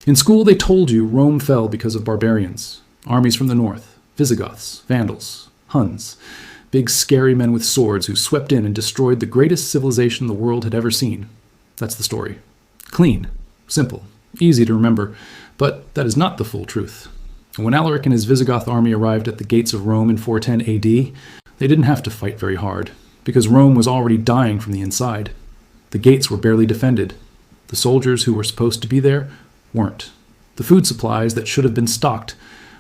In school, they told you Rome fell because of barbarians, armies from the north, Visigoths, Vandals, Huns, big scary men with swords who swept in and destroyed the greatest civilization the world had ever seen. That's the story. Clean, simple, easy to remember, but that is not the full truth. And when Alaric and his Visigoth army arrived at the gates of Rome in 410 AD, they didn't have to fight very hard, because Rome was already dying from the inside. The gates were barely defended. The soldiers who were supposed to be there weren't. The food supplies that should have been stocked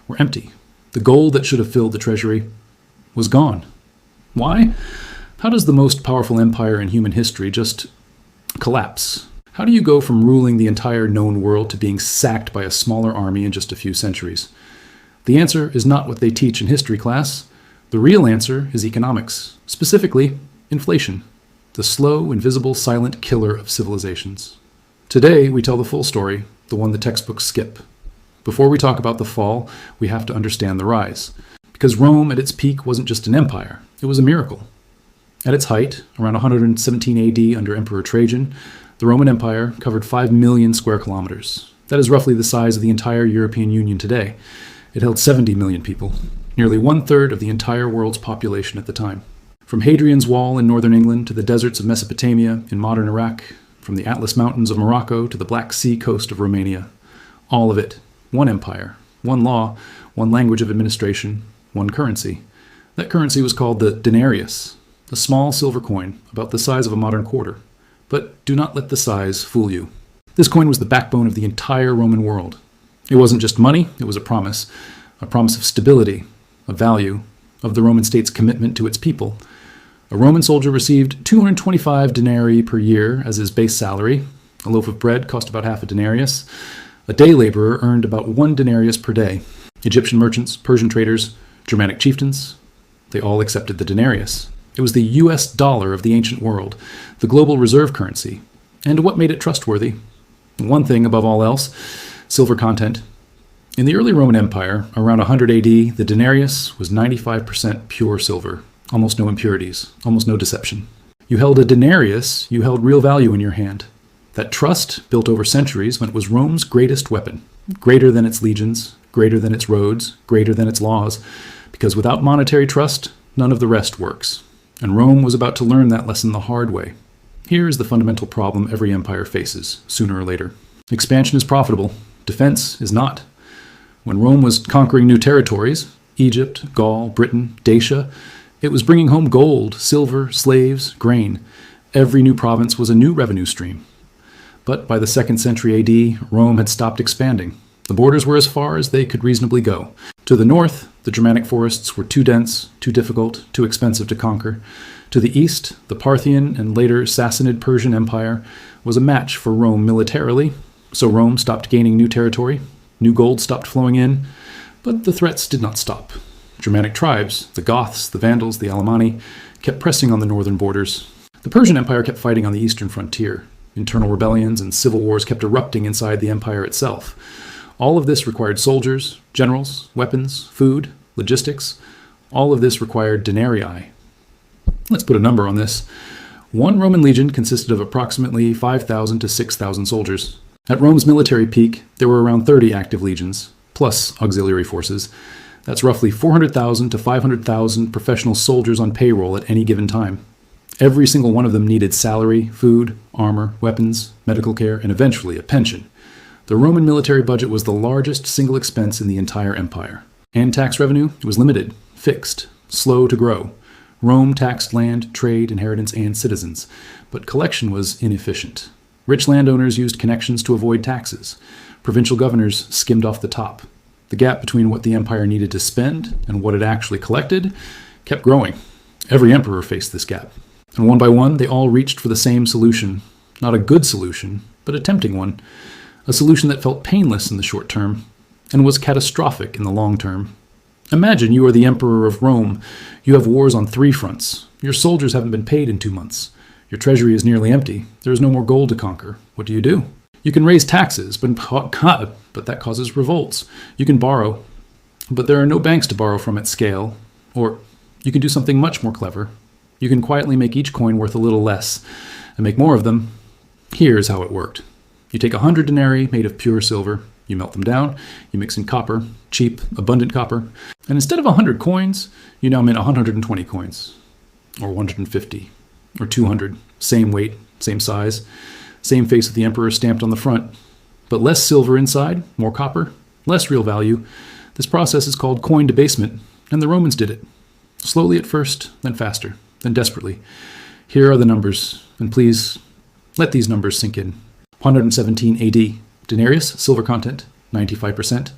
were empty. The gold that should have filled the treasury was gone. Why? How does the most powerful empire in human history just collapse? How do you go from ruling the entire known world to being sacked by a smaller army in just a few centuries? The answer is not what they teach in history class. The real answer is economics, specifically inflation, the slow, invisible, silent killer of civilizations. Today, we tell the full story, the one the textbooks skip. Before we talk about the fall, we have to understand the rise. Because Rome at its peak wasn't just an empire, it was a miracle. At its height, around 117 AD under Emperor Trajan, the Roman Empire covered 5 million square kilometers. That is roughly the size of the entire European Union today. It held 70 million people, nearly 1/3 of the entire world's population at the time. From Hadrian's Wall in northern England to the deserts of Mesopotamia in modern Iraq, from the Atlas Mountains of Morocco to the Black Sea coast of Romania. All of it, one empire, one law, one language of administration, one currency. That currency was called the denarius, a small silver coin about the size of a modern quarter. But do not let the size fool you. This coin was the backbone of the entire Roman world. It wasn't just money, it was a promise of stability, of value, of the Roman state's commitment to its people. A Roman soldier received 225 denarii per year as his base salary. A loaf of bread cost about half a denarius. A day laborer earned about 1 denarius per day. Egyptian merchants, Persian traders, Germanic chieftains, they all accepted the denarius. It was the US dollar of the ancient world, the global reserve currency. And what made it trustworthy? One thing above all else, silver content. In the early Roman Empire, around 100 AD, the denarius was 95% pure silver. Almost no impurities, almost no deception. You held a denarius, you held real value in your hand. That trust, built over centuries, meant it was Rome's greatest weapon. Greater than its legions, greater than its roads, greater than its laws. Because without monetary trust, none of the rest works. And Rome was about to learn that lesson the hard way. Here is the fundamental problem every empire faces, sooner or later. Expansion is profitable. Defense is not. When Rome was conquering new territories, Egypt, Gaul, Britain, Dacia, it was bringing home gold, silver, slaves, grain. Every new province was a new revenue stream. But by the 2nd century AD, Rome had stopped expanding. The borders were as far as they could reasonably go. To the north, the Germanic forests were too dense, too difficult, too expensive to conquer. To the east, the Parthian and later Sassanid Persian Empire was a match for Rome militarily, so Rome stopped gaining new territory, new gold stopped flowing in, but the threats did not stop. Germanic tribes, the Goths, the Vandals, the Alemanni, kept pressing on the northern borders. The Persian Empire kept fighting on the eastern frontier. Internal rebellions and civil wars kept erupting inside the empire itself. All of this required soldiers, generals, weapons, food, logistics. All of this required denarii. Let's put a number on this. One Roman legion consisted of approximately 5,000 to 6,000 soldiers. At Rome's military peak, there were around 30 active legions, plus auxiliary forces. That's roughly 400,000 to 500,000 professional soldiers on payroll at any given time. Every single one of them needed salary, food, armor, weapons, medical care, and eventually a pension. The Roman military budget was the largest single expense in the entire empire. And tax revenue was limited, fixed, slow to grow. Rome taxed land, trade, inheritance, and citizens, but collection was inefficient. Rich landowners used connections to avoid taxes. Provincial governors skimmed off the top. The gap between what the empire needed to spend and what it actually collected kept growing. Every emperor faced this gap. And one by one, they all reached for the same solution. Not a good solution, but a tempting one. A solution that felt painless in the short term and was catastrophic in the long term. Imagine you are the emperor of Rome. You have wars on 3 fronts. Your soldiers haven't been paid in 2 months. Your treasury is nearly empty. There is no more gold to conquer. What do? You can raise taxes, but that causes revolts. You can borrow, but there are no banks to borrow from at scale. Or you can do something much more clever. You can quietly make each coin worth a little less and make more of them. Here's how it worked. You take 100 denarii made of pure silver. You melt them down, you mix in copper, cheap, abundant copper, and instead of 100 coins, you now mint 120 coins, or 150, or 200, same weight, same size, same face of the emperor stamped on the front, but less silver inside, more copper, less real value. This process is called coin debasement, and the Romans did it. Slowly at first, then faster, then desperately. Here are the numbers, and please let these numbers sink in. 117 AD, denarius, silver content, 95%.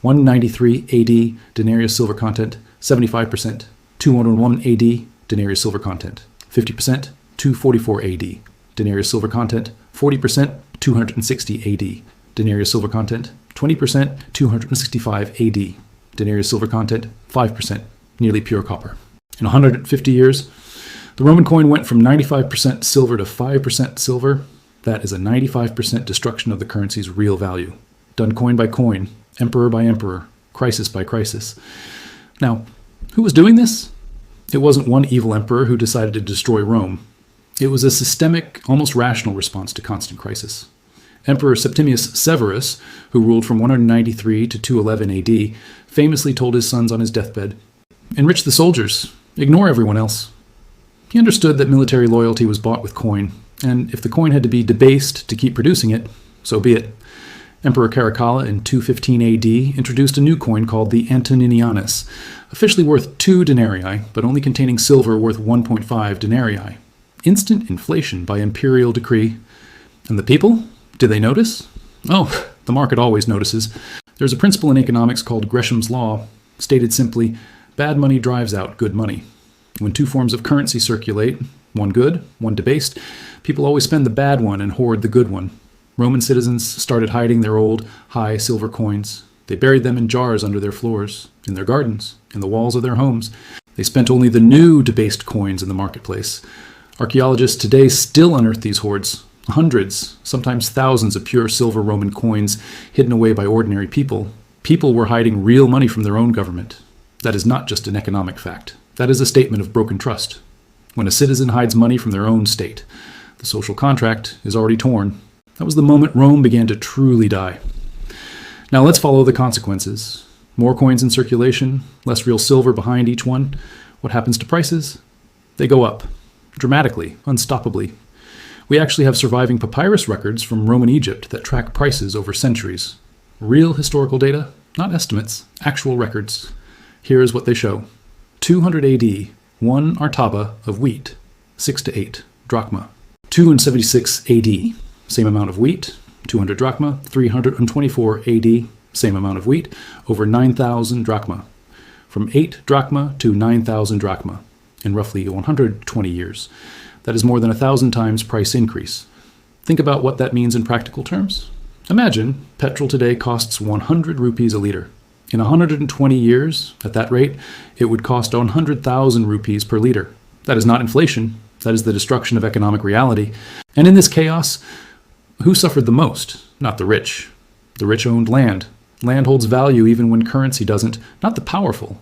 193 AD, denarius, silver content, 75%. 201 AD, denarius, silver content, 50%. 244 AD, denarius, silver content, 40%. 260 AD, denarius, silver content, 20%. 265 AD, denarius, silver content, 5%, nearly pure copper. In 150 years, the Roman coin went from 95% silver to 5% silver. That is a 95% destruction of the currency's real value. Done coin by coin, emperor by emperor, crisis by crisis. Now, who was doing this? It wasn't one evil emperor who decided to destroy Rome. It was a systemic, almost rational response to constant crisis. Emperor Septimius Severus, who ruled from 193 to 211 AD, famously told his sons on his deathbed, "Enrich the soldiers, ignore everyone else." He understood that military loyalty was bought with coin, and if the coin had to be debased to keep producing it, so be it. Emperor Caracalla in 215 AD introduced a new coin called the Antoninianus, officially worth 2 denarii, but only containing silver worth 1.5 denarii. Instant inflation by imperial decree. And the people? Did they notice? Oh, the market always notices. There's a principle in economics called Gresham's law. Stated simply, bad money drives out good money. When two forms of currency circulate, one good, one debased, people always spend the bad one and hoard the good one. Roman citizens started hiding their old, high silver coins. They buried them in jars under their floors, in their gardens, in the walls of their homes. They spent only the new debased coins in the marketplace. Archaeologists today still unearth these hoards. Hundreds, sometimes thousands of pure silver Roman coins hidden away by ordinary people. People were hiding real money from their own government. That is not just an economic fact. That is a statement of broken trust. When a citizen hides money from their own state, the social contract is already torn. That was the moment Rome began to truly die. Now let's follow the consequences. More coins in circulation, less real silver behind each one. What happens to prices? They go up, dramatically, unstoppably. We actually have surviving papyrus records from Roman Egypt that track prices over centuries. Real historical data, not estimates, actual records. Here is what they show. 200 AD, 1 artaba of wheat, 6 to 8 drachma. 276 AD, same amount of wheat, 200 drachma. 324 AD, same amount of wheat, over 9,000 drachma. From 8 drachma to 9,000 drachma in roughly 120 years. That is more than 1,000 times price increase. Think about what that means in practical terms. Imagine petrol today costs 100 rupees a liter. In 120 years, at that rate, it would cost 100,000 rupees per liter. That is not inflation. That is the destruction of economic reality. And in this chaos, who suffered the most? Not the rich. The rich owned land. Land holds value even when currency doesn't. Not the powerful.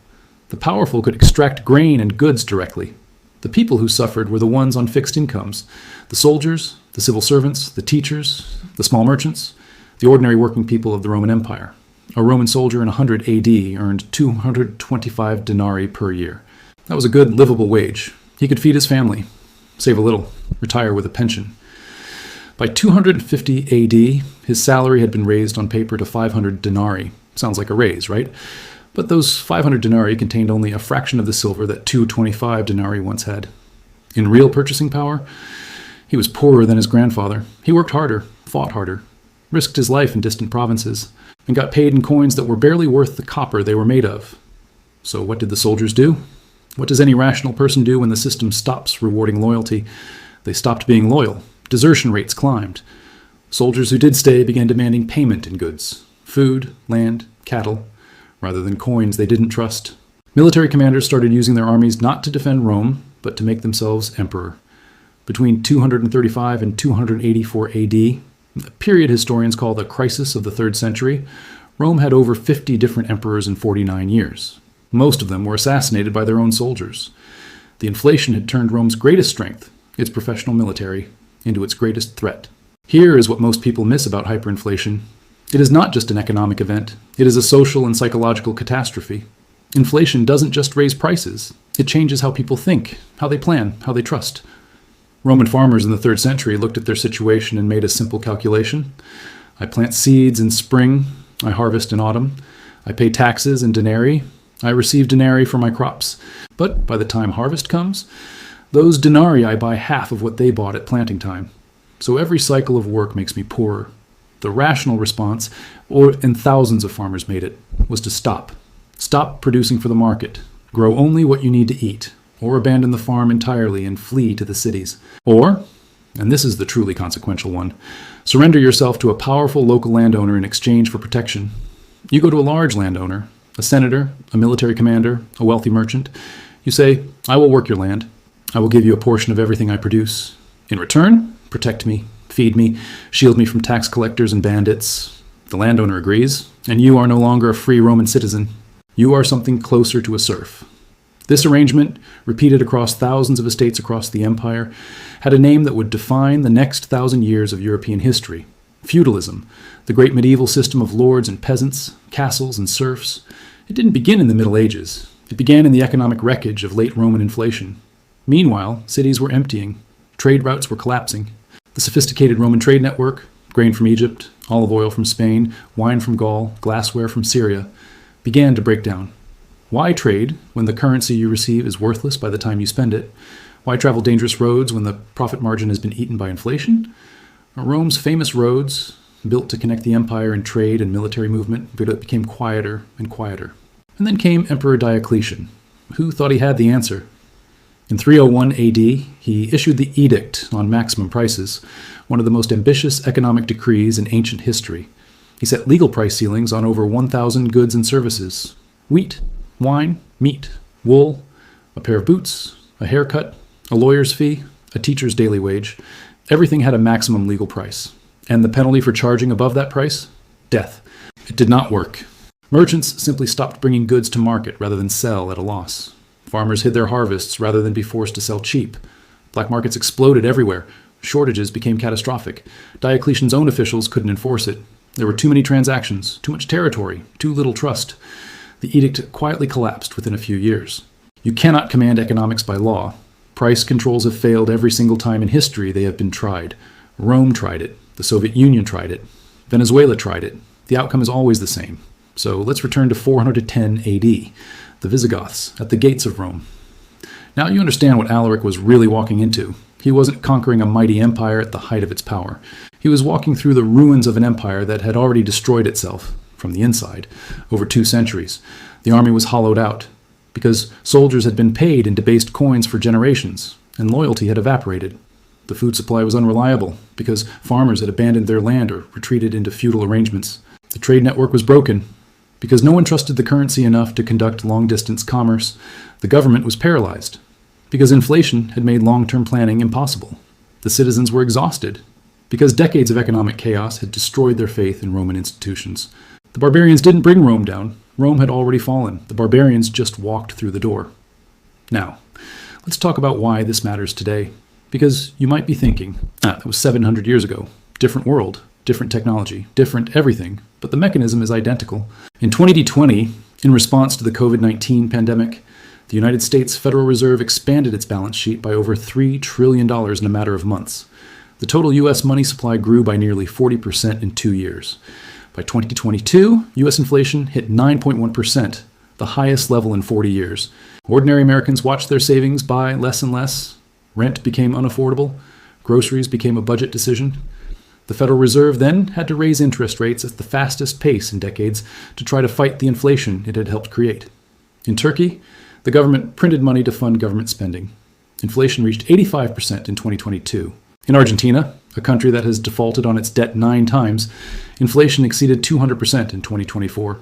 The powerful could extract grain and goods directly. The people who suffered were the ones on fixed incomes. The soldiers, the civil servants, the teachers, the small merchants, the ordinary working people of the Roman Empire. A Roman soldier in 100 AD earned 225 denarii per year. That was a good, livable wage. He could feed his family, save a little, retire with a pension. By 250 AD, his salary had been raised on paper to 500 denarii. Sounds like a raise, right? But those 500 denarii contained only a fraction of the silver that 225 denarii once had. In real purchasing power, he was poorer than his grandfather. He worked harder, fought harder, risked his life in distant provinces, and got paid in coins that were barely worth the copper they were made of. So what did the soldiers do? What does any rational person do when the system stops rewarding loyalty? They stopped being loyal. Desertion rates climbed. Soldiers who did stay began demanding payment in goods, food, land, cattle, rather than coins they didn't trust. Military commanders started using their armies not to defend Rome, but to make themselves emperor. Between 235 and 284 AD, a period historians call the crisis of the 3rd century, Rome had over 50 different emperors in 49 years. Most of them were assassinated by their own soldiers. The inflation had turned Rome's greatest strength, its professional military, into its greatest threat. Here is what most people miss about hyperinflation. It is not just an economic event. It is a social and psychological catastrophe. Inflation doesn't just raise prices. It changes how people think, how they plan, how they trust. Roman farmers in the 3rd century looked at their situation and made a simple calculation. I plant seeds in spring, I harvest in autumn, I pay taxes in denarii, I receive denarii for my crops. But by the time harvest comes, those denarii buy half of what they bought at planting time. So every cycle of work makes me poorer. The rational response, and thousands of farmers made it, was to stop. Stop producing for the market. Grow only what you need to eat, or abandon the farm entirely and flee to the cities. Or, and this is the truly consequential one, surrender yourself to a powerful local landowner in exchange for protection. You go to a large landowner, a senator, a military commander, a wealthy merchant. You say, I will work your land. I will give you a portion of everything I produce. In return, protect me, feed me, shield me from tax collectors and bandits. The landowner agrees, and you are no longer a free Roman citizen. You are something closer to a serf. This arrangement, repeated across thousands of estates across the empire, had a name that would define the next 1,000 years of European history. Feudalism, the great medieval system of lords and peasants, castles and serfs. It didn't begin in the Middle Ages. It began in the economic wreckage of late Roman inflation. Meanwhile, cities were emptying. Trade routes were collapsing. The sophisticated Roman trade network, grain from Egypt, olive oil from Spain, wine from Gaul, glassware from Syria, began to break down. Why trade when the currency you receive is worthless by the time you spend it? Why travel dangerous roads when the profit margin has been eaten by inflation? Rome's famous roads, built to connect the empire in trade and military movement, became quieter and quieter. And then came Emperor Diocletian, who thought he had the answer. In 301 AD, he issued the Edict on Maximum Prices, one of the most ambitious economic decrees in ancient history. He set legal price ceilings on over 1,000 goods and services: wheat, wine, meat, wool, a pair of boots, a haircut, a lawyer's fee, a teacher's daily wage. Everything had a maximum legal price. And the penalty for charging above that price? Death. It did not work. Merchants simply stopped bringing goods to market rather than sell at a loss. Farmers hid their harvests rather than be forced to sell cheap. Black markets exploded everywhere. Shortages became catastrophic. Diocletian's own officials couldn't enforce it. There were too many transactions, too much territory, too little trust. The edict quietly collapsed within a few years. You cannot command economics by law. Price controls have failed every single time in history they have been tried. Rome tried it. The Soviet Union tried it. Venezuela tried it. The outcome is always the same. So let's return to 410 AD, the Visigoths at the gates of Rome. Now you understand what Alaric was really walking into. He wasn't conquering a mighty empire at the height of its power. He was walking through the ruins of an empire that had already destroyed itself, from the inside, over 2 centuries. The army was hollowed out, because soldiers had been paid in debased coins for generations, and loyalty had evaporated. The food supply was unreliable, because farmers had abandoned their land or retreated into feudal arrangements. The trade network was broken, because no one trusted the currency enough to conduct long-distance commerce. The government was paralyzed, because inflation had made long-term planning impossible. The citizens were exhausted, because decades of economic chaos had destroyed their faith in Roman institutions. The barbarians didn't bring Rome down. Rome had already fallen. The barbarians just walked through the door. Now, let's talk about why this matters today. Because you might be thinking, that was 700 years ago. Different world, different technology, different everything, but the mechanism is identical. In 2020, in response to the COVID-19 pandemic, the United States Federal Reserve expanded its balance sheet by over $3 trillion in a matter of months. The total U.S. money supply grew by nearly 40% in 2 years. By 2022, U.S. inflation hit 9.1%, the highest level in 40 years. Ordinary Americans watched their savings buy less and less. Rent became unaffordable. Groceries became a budget decision. The Federal Reserve then had to raise interest rates at the fastest pace in decades to try to fight the inflation it had helped create. In Turkey, the government printed money to fund government spending. Inflation reached 85% in 2022. In Argentina, a country that has defaulted on its debt 9 times, inflation exceeded 200% in 2024.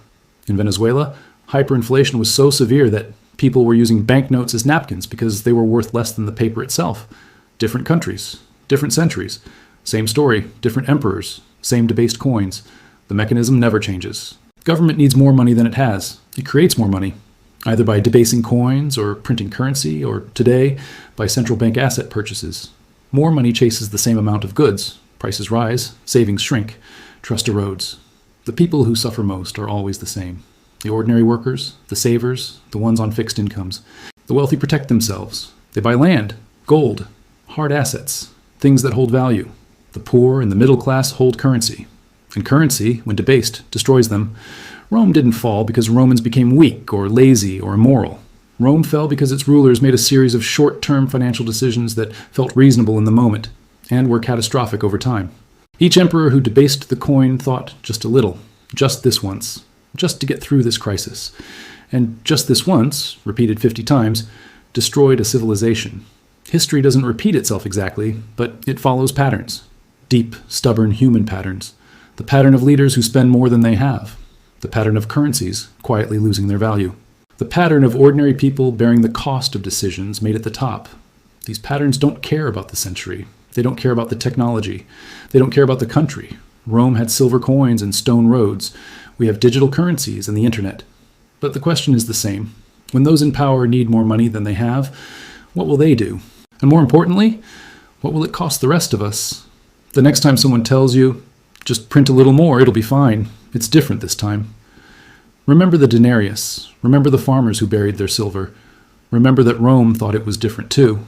In Venezuela, hyperinflation was so severe that people were using banknotes as napkins because they were worth less than the paper itself. Different countries, different centuries. Same story, different emperors, same debased coins. The mechanism never changes. Government needs more money than it has. It creates more money, either by debasing coins or printing currency, or today, by central bank asset purchases. More money chases the same amount of goods. Prices rise, savings shrink, trust erodes. The people who suffer most are always the same. The ordinary workers, the savers, the ones on fixed incomes. The wealthy protect themselves. They buy land, gold, hard assets, things that hold value. The poor and the middle class hold currency. And currency, when debased, destroys them. Rome didn't fall because Romans became weak or lazy or immoral. Rome fell because its rulers made a series of short-term financial decisions that felt reasonable in the moment and were catastrophic over time. Each emperor who debased the coin thought just a little, just this once, just to get through this crisis. And just this once, repeated 50 times, destroyed a civilization. History doesn't repeat itself exactly, but it follows patterns. Deep, stubborn human patterns. The pattern of leaders who spend more than they have. The pattern of currencies quietly losing their value. The pattern of ordinary people bearing the cost of decisions made at the top. These patterns don't care about the century. They don't care about the technology. They don't care about the country. Rome had silver coins and stone roads. We have digital currencies and the internet. But the question is the same. When those in power need more money than they have, what will they do? And more importantly, what will it cost the rest of us? The next time someone tells you, just print a little more, it'll be fine. It's different this time. Remember the Denarius. Remember the farmers who buried their silver. Remember that Rome thought it was different too.